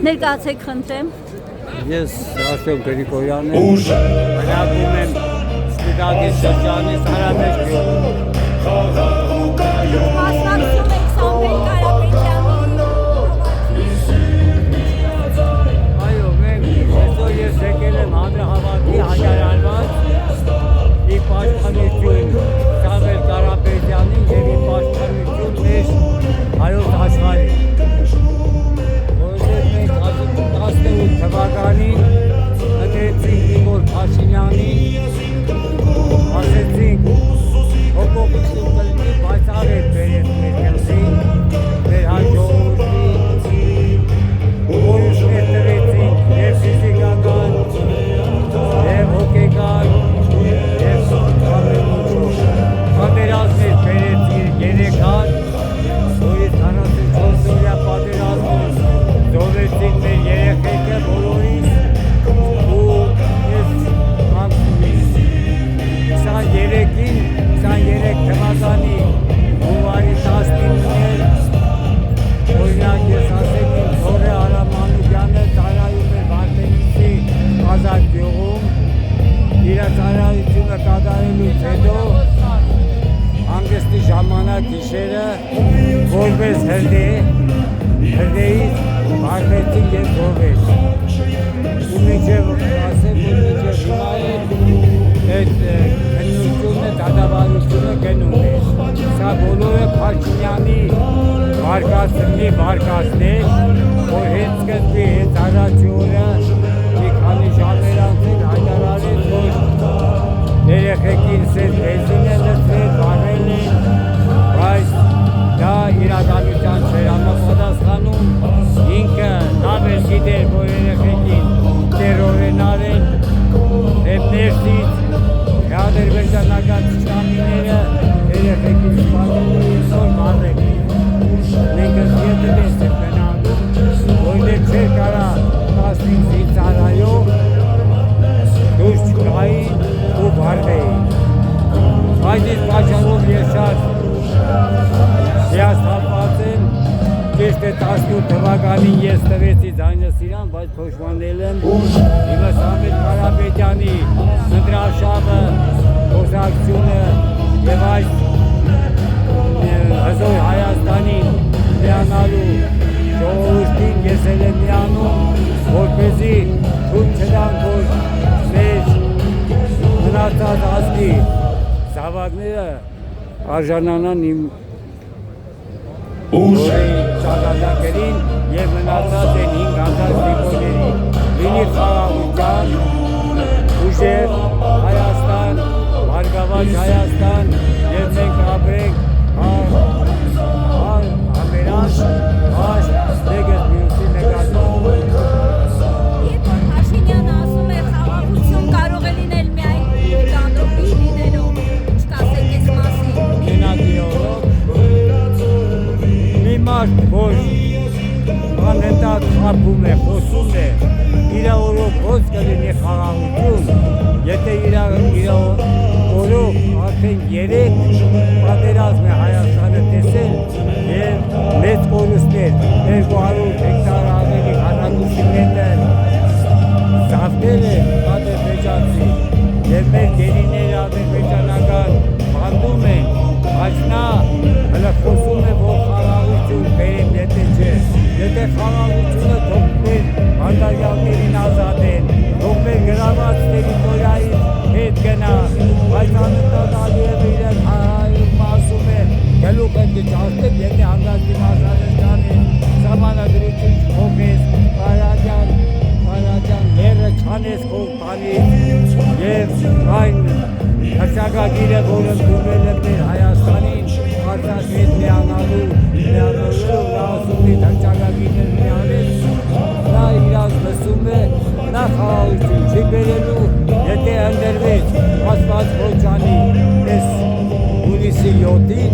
Ներկայացեք խնդրեմ։ Ես Աշոտ Գրիգորյանն եմ, բնակվում եմ Սպիտակի շրջանի Սարամեջ գյուղում։ Մասնակցում եք Սամվել Կարապետյանի Այո, մենք այսօր ես եկել եմ հանրահավաքի հայտարարված ի պաշտպանություն Սամվել Կարապետյանին և ի պաշտպանություն մեր հայոց աշխարհին։ Որովհետև մենք 18 թվականին ընտրեցինք Նիկոլ Փաշինյանին, ասեցինք հոգոբություն կլինի, բայց արև բերեց մեր կելսին, մեր հայ ժողովրդի, որոշներ տվեցինք և ֆիզիկական, և հոգեկան, և ամենուչով։ Պատերազմներ բերեց երեք հատ, որից 44 օրյա պատերազմում զոհվեցին մեր երեխեքը բոլորիս ու ես անկումից 23 թվականի հունվարի 19-ին օրինակ ես ասեմ իմ Զորե Արամանուկյանը ծառայում էր Վարդենիսի ազատ գյուղում իր ծառայությունը կատարելուց հետո հանգստի ժամանակ գիշերը որպես հրդեհից վարվեցին և զոհվեց։ Ու մինչև ասեմ, որ մինչև հիմա այդ քննությունը, դատավարությունը գնում է։ Սա բոլորը Փաշինյանի վարկածներ, որ հենց սկզբի հենց առաջի օրը մի քանի ժամեր անց հայտարարեց, որ երեխեքին սեզ բենզին է լցրել, վարել են, բայց դա իրականության չէր համապատասխանում, ինքը լավ էր գիտեր, որ երեխեքին տերոր են արել, և ներսից ադրբեջանական թշնամիները երեխեքին սպանել են, որ վարել են։ Մենք ետ դես ենք մնանում, որտեղ չէր կարա 15 ծառայող դուրս չգային ու վարվեին։ Բայց այս պատճառով ես շատ հիասթափված եմ, ճիշտ է 18 թվականին ես տվեցի ձայնս իրան, բայց փոշմանել եմ իմը Սամվել Կարապետյանի ընտրարշավը, խոսակցությունը և այս հզոր Հայաստանին միանալու ժողովրդին ես էլ եմ միանում, որպեսզի թույլ չտանք, որ մեր մնացած ազգի զավակները արժանանան իմ Որի ճակատագրին և մնացած են 5000 նիկոլների, լինի խաղաղության, ուժեղ Հայաստան, բարգավաճ Հայաստան և մենք ապրենք ամենաշ, դեգս մյուսի նկատմամբ։ Երբ Փաշինյանը ասում է խաղաղություն կարող է լինել միայն կանդրոպիչ լինելով, չկասեք այս մասին։ Մենակ իրորով մի մարդ, որ անհետաց խաբում է, խոսում է, իր օրով խոս կլինի խաղաղություն, եթե իր օրով արդեն 3 պատերազմ է Հայաստանը տեսել և մեծ կորուստներ, 200 հեկտար ավելի քառակուսի մետր զավթել է ադրբեջանցի և մեր գերիները ադրբեջանական բանդում են, բայց նա հլը խոսում է, որ խաղաղություն բերեմ, եթե չէ, եթե խաղաղությունը թող մեր բանդարյալներին ազատեն, թող մեր գրաված տերիտորիայից հետ գնա, բայց անընդհատ Ալիևը իրեն հայում ասում է, գլուխ եմ գճարդեմ, եթե հանգստի Մազարեստանին սահմանադրություն չփոխես, Կարաջան լերը չանես քո բանից և այն հրճակագիրը, որ ընդունվել է մեր Հայաստանին, Արցախի հետ միանալու, նա ասում է հրճակագիրներ միանես, նա իրաց լսում է, նա խաղաղություն չի բերելու, եթե ընդրվեց Աստված Քոչանի այս հունիսի 7-ին,